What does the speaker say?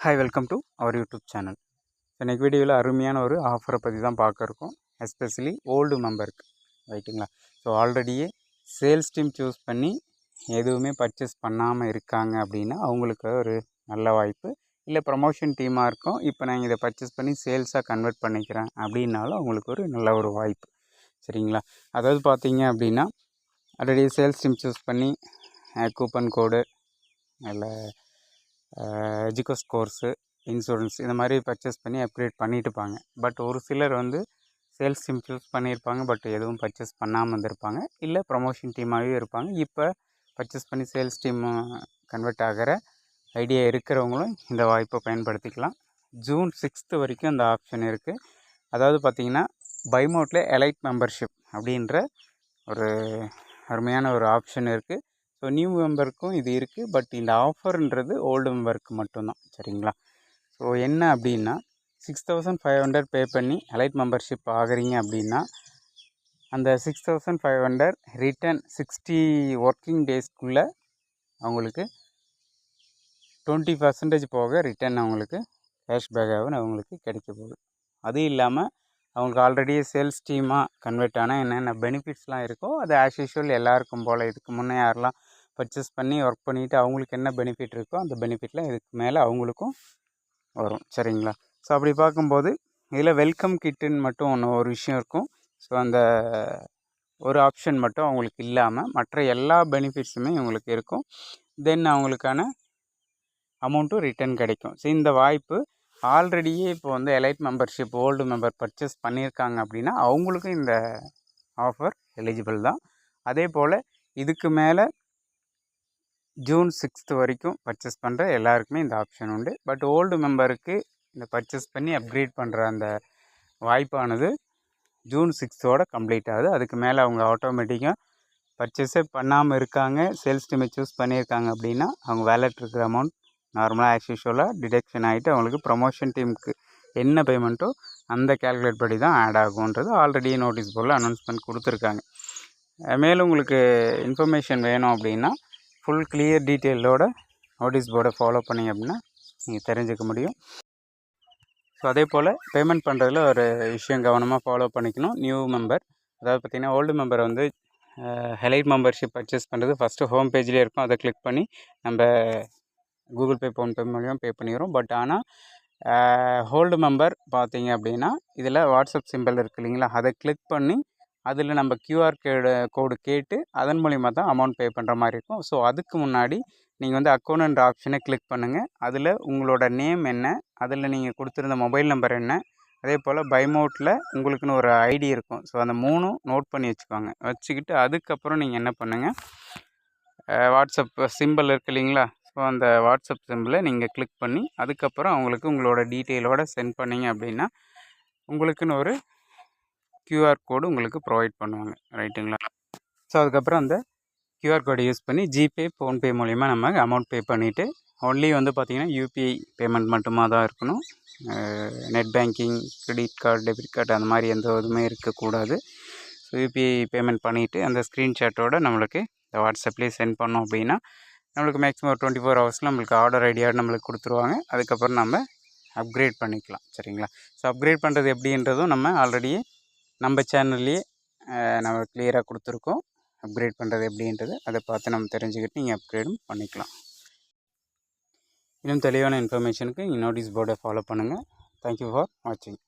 Hi welcome to our YouTube channel. இன்றைக்கி வீடியோவில் அருமையான ஒரு ஆஃபரை பற்றி தான் பார்க்க இருக்கோம். எஸ்பெஷலி ஓல்டு மெம்பருக்கு ரைட்டுங்களா. ஸோ ஆல்ரெடியே சேல்ஸ் டீம் சூஸ் பண்ணி எதுவுமே பர்ச்சேஸ் பண்ணாமல் இருக்காங்க அப்படின்னா அவங்களுக்கு ஒரு நல்ல வாய்ப்பு. இல்லை ப்ரமோஷன் டீமாக இருக்கும், இப்போ நான் இதை பர்ச்சேஸ் பண்ணி சேல்ஸாக கன்வெர்ட் பண்ணிக்கிறேன் அப்படின்னாலும் அவங்களுக்கு ஒரு நல்ல ஒரு வாய்ப்பு. சரிங்களா. அதாவது பார்த்தீங்க அப்படின்னா ஆல்ரெடி சேல்ஸ் டீம் சூஸ் பண்ணி கூப்பன் கோடு இல்லை எஜுகோ ஸ்கோர்ஸு இன்சூரன்ஸ் இந்த மாதிரி பர்ச்சேஸ் பண்ணி அப்கிரேட் பண்ணிட்டு இருப்பாங்க. பட் ஒரு சிலர் வந்து சேல்ஸ் டீம் சூஸ் பண்ணியிருப்பாங்க, பட் எதுவும் பர்ச்சேஸ் பண்ணாமல் இருந்திருப்பாங்க. இல்லை ப்ரமோஷன் டீமாகவே இருப்பாங்க. இப்போ பர்ச்சேஸ் பண்ணி சேல்ஸ் டீம் கன்வெர்ட் ஆகிற ஐடியா இருக்கிறவங்களும் இந்த வாய்ப்பை பயன்படுத்திக்கலாம். ஜூன் 6 வரைக்கும் இந்த ஆப்ஷன் இருக்குது. அதாவது பார்த்திங்கன்னா பைமோட்டில் எலைட் மெம்பர்ஷிப் அப்படின்ற ஒரு அருமையான ஒரு ஆப்ஷன் இருக்குது. ஸோ நியூ மெம்பருக்கும் இது இருக்குது. பட் இந்த ஆஃபர்ன்றது ஓல்டு மெம்பருக்கு மட்டும்தான். சரிங்களா. ஸோ என்ன அப்படின்னா 6500 பே பண்ணி எலைட் மெம்பர்ஷிப் ஆகிறீங்க அப்படின்னா அந்த 6500 ரிட்டன் 60 ஒர்க்கிங் டேஸ்க்குள்ளே அவங்களுக்கு 20% போக ரிட்டன் அவங்களுக்கு கேஷ்பேக்காகவும் அவங்களுக்கு கிடைக்க போகுது. அது இல்லாமல் அவங்களுக்கு ஆல்ரெடி சேல்ஸ் டீமாக கன்வெர்ட் ஆனால் என்னென்ன பெனிஃபிட்ஸ்லாம் இருக்கோ அது ஆஸ் யூஷுவல் எல்லாருக்கும் போல் இதுக்கு முன்னே யாரெல்லாம் பர்ச்சேஸ் பண்ணி ஒர்க் பண்ணிவிட்டு அவங்களுக்கு என்ன பெனிஃபிட் இருக்கோ அந்த பெனிஃபிட்லாம் இதுக்கு மேலே அவங்களுக்கும் வரும். சரிங்களா. ஸோ அப்படி பார்க்கும்போது இதில் வெல்கம் கிட்டுன்னு மட்டும் ஒரு விஷயம் இருக்கும். ஸோ அந்த ஒரு ஆப்ஷன் மட்டும் அவங்களுக்கு இல்லாமல் மற்ற எல்லா பெனிஃபிட்ஸுமே இவங்களுக்கு இருக்கும். தென் அவங்களுக்கான அமௌண்ட்டும் ரிட்டர்ன் கிடைக்கும். ஸோ இந்த வாய்ப்பு ஆல்ரெடியே இப்போ வந்து elite membership old member purchase பண்ணியிருக்காங்க அப்படின்னா அவங்களுக்கும் இந்த ஆஃபர் எலிஜிபிள் தான். அதே போல் இதுக்கு மேலே ஜூன் 6 வரைக்கும் பர்ச்சேஸ் பண்ணுற எல்லாருக்குமே இந்த ஆப்ஷன் உண்டு. பட் ஓல்டு மெம்பருக்கு இந்த பர்ச்சேஸ் பண்ணி அப்கிரேட் பண்ணுற அந்த வாய்ப்பானது ஜூன் 6 கம்ப்ளீட் ஆகுது. அதுக்கு மேலே அவங்க ஆட்டோமேட்டிக்காக பர்ச்சேஸே பண்ணாமல் இருக்காங்க, சேல்ஸ் டீமை சூஸ் பண்ணியிருக்காங்க அப்படின்னா அவங்க வேலெட் இருக்கிற அமௌண்ட் நார்மலாக ஆஸ் யூஷுவலாக டிடெக்ஷன் ஆகிட்டு அவங்களுக்கு ப்ரமோஷன் டீமுக்கு என்ன பேமெண்ட்டோ அந்த கேல்குலேட் படி தான் ஆட் ஆகுன்றது ஆல்ரெடி நோட்டீஸ் போர்டில் அனௌன்ஸ்மெண்ட் கொடுத்துருக்காங்க. மேலும் உங்களுக்கு இன்ஃபர்மேஷன் வேணும் அப்படின்னா ஃபுல் கிளியர் டீட்டெயிலோட நோட்டீஸ் போர்டை ஃபாலோ பண்ணிங்க அப்படின்னா நீங்கள் தெரிஞ்சுக்க முடியும். ஸோ அதே போல் பேமெண்ட் பண்ணுறதுல ஒரு விஷயம் கவனமாக ஃபாலோ பண்ணிக்கணும். நியூ மெம்பர் அதாவது பார்த்திங்கன்னா ஓல்டு மெம்பர் வந்து எலைட் மெம்பர்ஷிப் பர்ச்சேஸ் பண்ணுறது ஃபஸ்ட்டு ஹோம் பேஜ்லேயே இருக்கும். அதை கிளிக் பண்ணி நம்ம கூகுள் பே ஃபோன்பே மூலியமாக பே பண்ணிடுறோம். பட் ஆனால் ஓல்டு மெம்பர் பார்த்தீங்க அப்படின்னா இதில் வாட்ஸ்அப் சிம்பிள் இருக்குது இல்லைங்களா, அதை கிளிக் பண்ணி அதில் நம்ம கியூஆர் கோடு கேட்டு அதன் மூலிமா தான் அமௌண்ட் பே பண்ணுற மாதிரி இருக்கும். ஸோ அதுக்கு முன்னாடி நீங்கள் வந்து அக்கௌண்ட்ன்ற ஆப்ஷனை கிளிக் பண்ணுங்கள். அதில் உங்களோட நேம் என்ன, அதில் நீங்கள் கொடுத்துருந்த மொபைல் நம்பர் என்ன, அதே போல் பைமோட்டில் உங்களுக்குன்னு ஒரு ஐடி இருக்கும். ஸோ அந்த 3 நோட் பண்ணி வச்சுக்கிட்டு அதுக்கப்புறம் நீங்கள் என்ன பண்ணுங்கள், வாட்ஸ்அப் சிம்பிள் இருக்குது இல்லைங்களா, ஸோ அந்த வாட்ஸ்அப் சிம்பிளை நீங்கள் கிளிக் பண்ணி அதுக்கப்புறம் அவங்களுக்கு உங்களோட டீட்டெயிலோடு சென்ட் பண்ணிங்க அப்படின்னா உங்களுக்குன்னு ஒரு கியூஆர் கோடு உங்களுக்கு ப்ரொவைட் பண்ணுவாங்க. ரைட்டுங்களா. ஸோ அதுக்கப்புறம் அந்த கியூஆர் கோடை யூஸ் பண்ணி ஜிபே ஃபோன்பே மூலிமா நம்ம அமௌண்ட் பே பண்ணிவிட்டு ஒன்லி வந்து பார்த்திங்கன்னா யூபிஐ பேமெண்ட் மட்டுமா தான் இருக்கணும். Net banking, credit card, debit card அந்த மாதிரி எந்த இதுவுமே இருக்கக்கூடாது. ஸோ யூபிஐ பேமெண்ட் பண்ணிவிட்டு அந்த ஸ்க்ரீன்ஷாட்டோடு நம்மளுக்கு இந்த வாட்ஸ்அப்லேயே சென்ட் பண்ணோம் அப்படின்னா நம்மளுக்கு மேக்ஸிமம் ஒரு 24 ஹவர்ஸில் நம்மளுக்கு ஆர்டர் ஐடியாவோடு நம்மளுக்கு கொடுத்துருவாங்க. அதுக்கப்புறம் நம்ம அப்கிரேட் பண்ணிக்கலாம். சரிங்களா. ஸோ அப்கிரேட் பண்ணுறது எப்படின்றதும் நம்ம ஆல்ரெடியே நம்ம சேனல்லையே நம்ம கிளியராக கொடுத்துருக்கோம். அப்கிரேட் பண்ணுறது எப்படின்றது அதை பார்த்து நம்ம தெரிஞ்சுக்கிட்டு நீங்கள் அப்கிரேடும் பண்ணிக்கலாம். இன்னும் தெளிவான இன்ஃபர்மேஷனுக்கு நீங்கள் நோட்டீஸ் போர்டை ஃபாலோ பண்ணுங்கள். தேங்க்யூ ஃபார் வாட்சிங்.